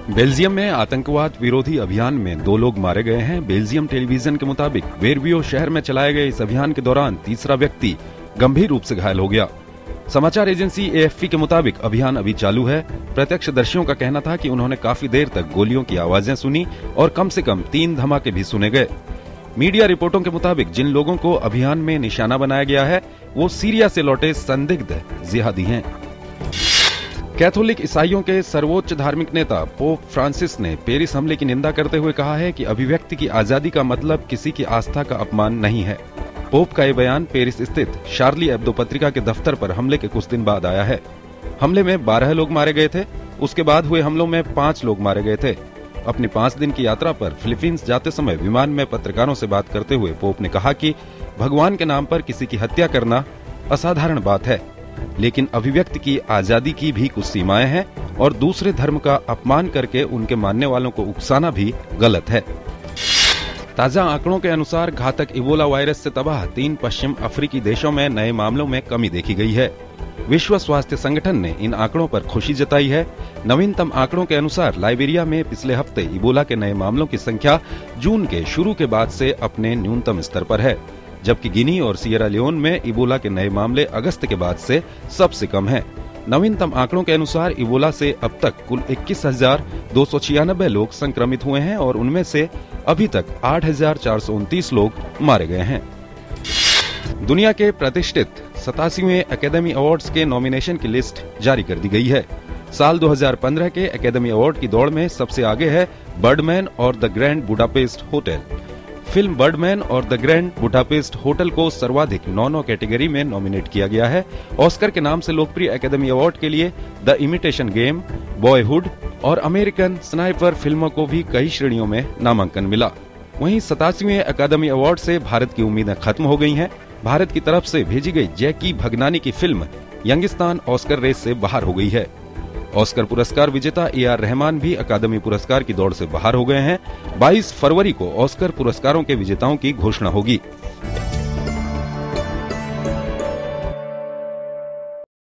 Belgium में आतंकवाद विरोधी अभियान में 2 लोग मारे गए हैं। बेल्जियम टेलीविजन के मुताबिक वेरवियो शहर में चलाए गए इस अभियान के दौरान तीसरा व्यक्ति गंभीर रूप से घायल हो गया। समाचार एजेंसी एएफपी के मुताबिक अभियान अभी चालू है। प्रत्यक्षदर्शियों का कहना था कि उन्होंने काफी देर तक गोलियों की आवाजें सुनी और कम से कम 3 धमाके भी सुने गए। मीडिया रिपोर्टों के मुताबिक जिन लोगों को अभियान में निशाना बनाया गया है वो सीरिया से लौटे संदिग्ध जिहादी हैं। कैथोलिक ईसाइयों के सर्वोच्च धार्मिक नेता पोप फ्रांसिस ने पेरिस हमले की निंदा करते हुए कहा है कि अभिव्यक्ति की आजादी का मतलब किसी की आस्था का अपमान नहीं है। पोप का ये बयान पेरिस स्थित शार्ली एब्दो पत्रिका के दफ्तर पर हमले के कुछ दिन बाद आया है। हमले में 12 लोग मारे गए थे। उसके बाद हुए हमलों में 5 लोग मारे गए थे। अपनी 5 दिन की यात्रा पर फिलीपींस जाते समय विमान में पत्रकारों से बात करते हुए पोप ने कहा कि भगवान के नाम पर किसी की हत्या करना असाधारण बात है, लेकिन अभिव्यक्ति की आजादी की भी कुछ सीमाएं हैं और दूसरे धर्म का अपमान करके उनके मानने वालों को उकसाना भी गलत है। ताजा आंकड़ों के अनुसार घातक इबोला वायरस से तबाह 3 पश्चिम अफ्रीकी देशों में नए मामलों में कमी देखी गई है। विश्व स्वास्थ्य संगठन ने इन आंकड़ों पर खुशी जताई है। नवीनतम आंकड़ों के अनुसार लाइबेरिया में पिछले हफ्ते इबोला के नए मामलों की संख्या जून के शुरू के बाद से अपने न्यूनतम स्तर पर है, जबकि गिनी और सियरा लियोन में इबोला के नए मामले अगस्त के बाद से सबसे कम हैं। नवीनतम आंकड़ों के अनुसार इबोला से अब तक कुल 21,296 लोग संक्रमित हुए हैं और उनमें से अभी तक 8,429 लोग मारे गए हैं। दुनिया के प्रतिष्ठित 87वें एकेडमी अवार्ड्स के नॉमिनेशन की लिस्ट जारी कर दी गई है। साल 2015 के एकेडमी अवार्ड की दौड़ में सबसे आगे है बर्डमैन और the grand Budapest hotel. Film Birdman और द ग्रैंड बुडापेस्ट होटल को सर्वाधिक 9 कैटेगरी में नॉमिनेट किया गया है। ऑस्कर के नाम से लोकप्रिय एकेडमी अवार्ड के लिए द इमिटेशन गेम, बॉयहुड और अमेरिकन स्नाइपर फिल्मों को भी कई श्रेणियों में नामांकन मिला। वहीं 87वें एकेडमी अवार्ड से भारत की उम्मीदें खत्म हो गई हैं। भारत की तरफ से भेजी गई जैकी भगनानी की फिल्म यंगिस्तान ऑस्कर रेस से बाहर हो गई है। ऑस्कर पुरस्कार विजेता AR रहमान भी अकादमी पुरस्कार की दौड़ से बाहर हो गए हैं। 22 फरवरी को ऑस्कर पुरस्कारों के विजेताओं की घोषणा होगी।